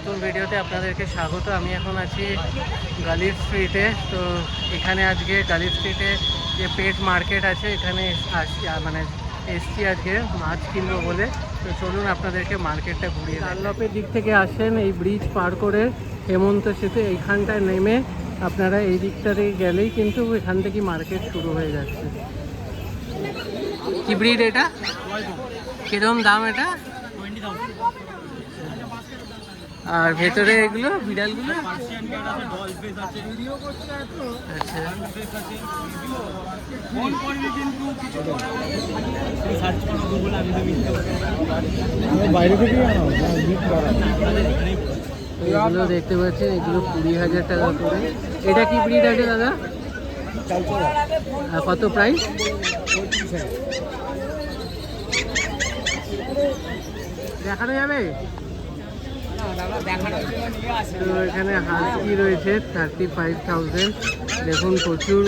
নতুন ভিডিওতে আপনাদেরকে স্বাগত। আমি এখন আছি গালিব স্ট্রিটে। তো এখানে আজকে গালিব স্ট্রিটে যে পেট মার্কেট আছে এখানে মানে এসছি আজকে মাছ কিনবো বলে। তো চলুন আপনাদেরকে মার্কেটটা ঘুরিয়ে। ডানলপের দিক থেকে আসেন, এই ব্রিজ পার করে হেমন্ত সেতু এইখানটায় নেমে আপনারা এই দিকটাতে গেলেই কিন্তু এখান থেকে মার্কেট শুরু হয়ে যাচ্ছে। কি ব্রিড এটা? কিরকম দাম এটা? আর ভেতরে এগুলো বিড়ালগুলো? আচ্ছা, এগুলো দেখতে পাচ্ছেন, এগুলো 20,000 টাকা করে। এটা কি ব্রিড আছে দাদা? কত প্রাইস? দেখানো যাবে? তো এখানে হাস্কি রয়েছে 35,000। দেখুন প্রচুর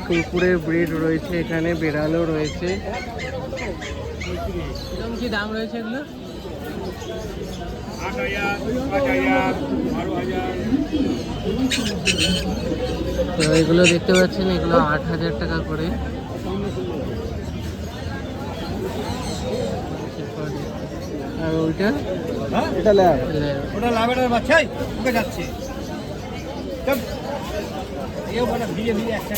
কুকুরের ব্রিড রয়েছে, এখানে বিড়ালও রয়েছে। এরকম কি দাম রয়েছে এগুলো? 8,000, 5,000, 12,000। তো এগুলো দেখতে পাচ্ছেন, এগুলো 8,000 টাকা করে। আর ওইটা? এটা ল্যাব। ওটা ল্যাবের বাচ্চাই ওকে যাচ্ছে। এও বড় ভিড়ে ভিড়ে একটা।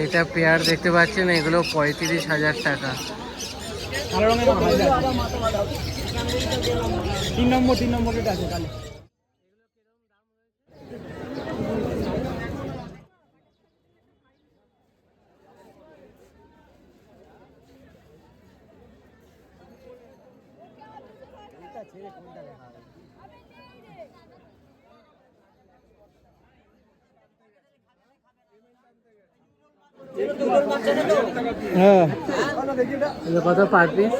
এটা পেয়ার দেখতে পাচ্ছেন, এগুলো 35,000 টাকা। কালো রঙের হাজার। 3 নম্বর এটা আছে কালো। হ্যাঁ, কত পার পিস?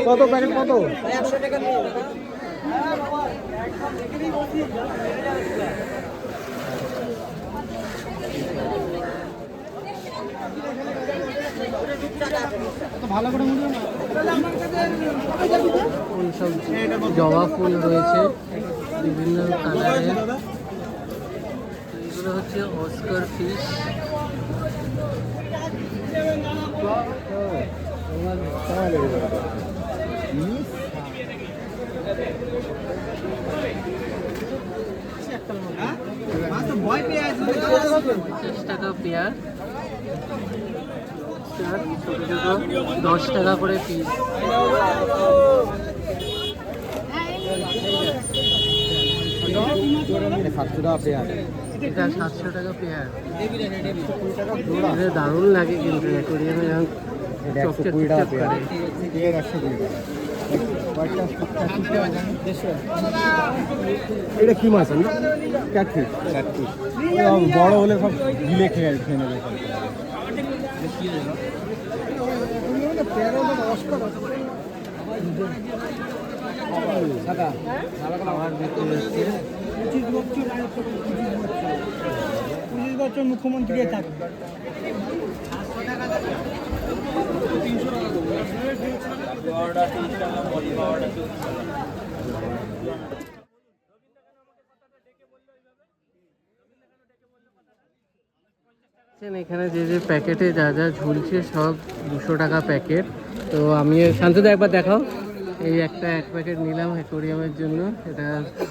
কত প্যাকেট কত? 100 টাকা নিয়ে ভালো করে মুড়িও না। ফুল সব জবা ফুল রয়েছে বিভিন্ন কালারের। এগুলো হচ্ছে অস্কার ফিশ। টাকা পেয়ার, 10 টাকা করে পিস। এটা 700 টাকা পেয়ার। দারুণ লাগে কিন্তু অ্যাকোয়ারিয়ামে যখন চকচক করে। এটা কি মাছ? ক্যাটফিশ। বড় হলে সব গিলে খেয়ে নেবে। মুখ্যমন্ত্রী থাকবে। এখানে যে যে প্যাকেটে যা যা ঝুলছে সব 200 টাকা প্যাকেট। তো আমি শান্তদা একবার দেখাও। এই এক প্যাকেট নিলাম অ্যাকোয়ারিয়ামের জন্য। এটা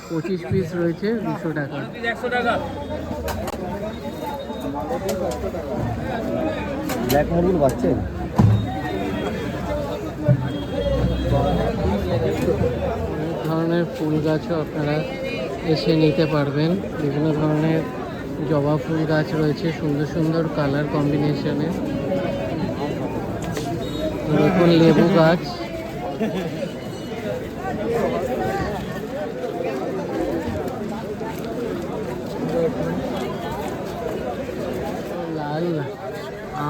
25 পিস রয়েছে, 200 টাকা। ব্ল্যাক মার্বেল বাচ্চা। অনেক ধরনের ফুল গাছও আপনারা এসে নিতে পারবেন। বিভিন্ন ধরনের জবা ফুল গাছ রয়েছে সুন্দর সুন্দর কালার কম্বিনেশনে। দেখুন লেবু গাছ, লাল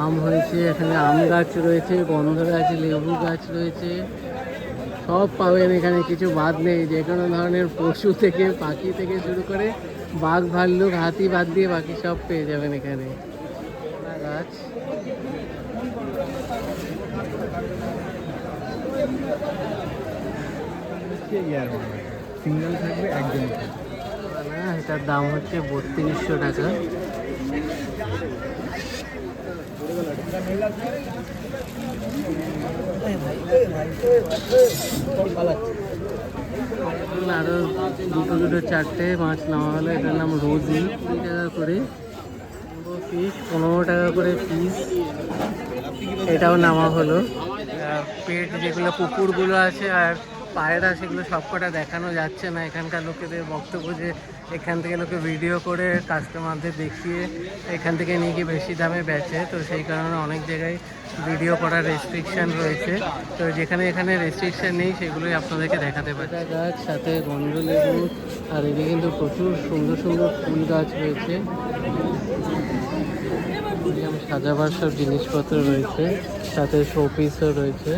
আম হয়েছে, এখানে আম গাছ রয়েছে, গন্ধরাজ লেবু গাছ রয়েছে। সব পাবেন এখানে, কিছু বাদ নেই। যে কোনো ধরনের পশু থেকে পাখি থেকে শুরু করে বাঘ ভাল্লুক হাতি বাদ দিয়ে বাকি সব পেয়ে যাবেন এখানে। গাছ হচ্ছে ইয়ার সিঙ্গেল থাকবে একজন। না, এটার দাম হচ্ছে 3200 টাকা। আরো দুটো চারটে মাছ নেওয়া হলো। এটার নাম রোজি, 2 টাকা করে পিস, 15 টাকা করে পিস। এটাও নামা হলো। পেট যেগুলো পুকুরগুলো আছে আর পায়রা, সেগুলো সবকটা দেখানো যাচ্ছে না। এখানকার লোকেদের বক্তব্য যে এখান থেকে লোকে ভিডিও করে কাস্টমারদের দেখিয়ে এখান থেকে নিয়ে গিয়ে বেশি দামে বেচে, তো সেই কারণে অনেক জায়গায় ভিডিও করার রেস্ট্রিকশান রয়েছে। তো যেখানে এখানে রেস্ট্রিকশান নেই সেগুলোই আপনাদেরকে দেখাতে পারি। গাছ সাথে গন্ধলেবু, আর এদিকে কিন্তু প্রচুর সুন্দর সুন্দর ফুল গাছ রয়েছে। সাজাবার সব জিনিসপত্র রয়েছে, সাথে শোপিসও রয়েছে।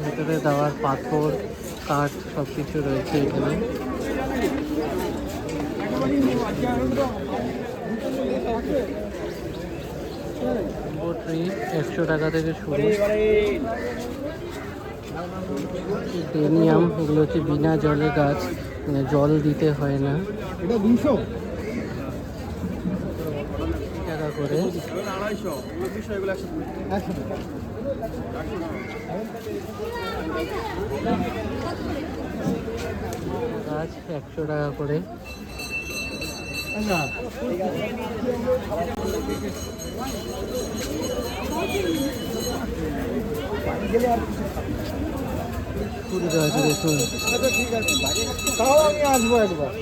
ভেতরে দেওয়ার পাথর, কাঠ সব কিছু রয়েছে এখানে। ট্রি 100 টাকা থেকে শুরু। ডেনিয়াম, এগুলো হচ্ছে বিনা জলে গাছ, মানে জল দিতে হয় না। এটা 200 টাকা করে। গাছ 100 টাকা করে। ফুল গাছ দেখুন। ঠিক আছে, তাও আমি আসবো একবার।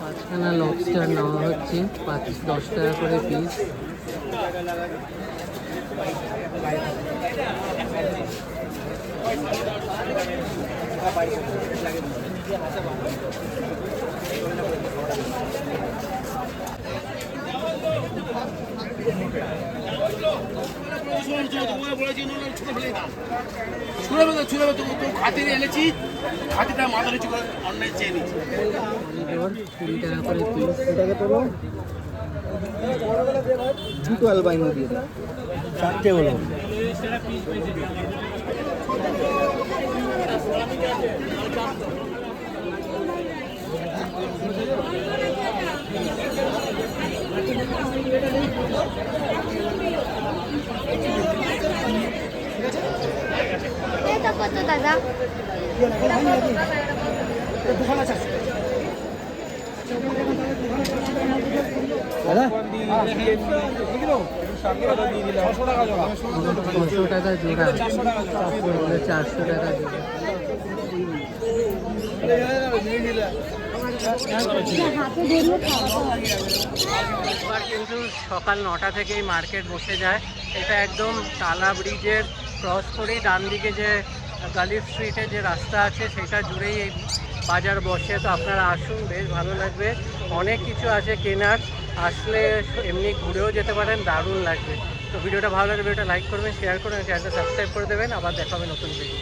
5খানা লবস্টার নেওয়া হচ্ছে, 10 টাকা করে পিস। ছুড়ে তো খাতিরে এনেছি, খাতিটা মাথা নিচু করে অন্যায় চেয়ে নিচ্ছি। 20 টাকা করে পিস। এটাকে তোলো, দুটো অ্যালবাইনো দিয়ে দাও, 4টে হলো। এটা কত দাদা? দাদা 600 টাকা জোড়া, 400 টাকা জোড়া। এবার কিন্তু সকাল 9টা থেকেই মার্কেট বসে যায়। এটা একদম টালা ব্রিজের ক্রস করেই ডান দিকে যে গালি স্ট্রিটে যে রাস্তা আছে সেটা জুড়েই এই বাজার বসে। তো আপনারা আসুন, বেশ ভালো লাগবে। অনেক কিছু আছে কেনার, আসলে এমনি ঘুরেও যেতে পারেন, দারুণ লাগবে। তো ভিডিওটা ভালো লাগলে ভিডিওটা লাইক করবেন, শেয়ার করবেন, চ্যানেলটা সাবস্ক্রাইব করে দেবেন। আবার দেখা হবে নতুন ভিডিও।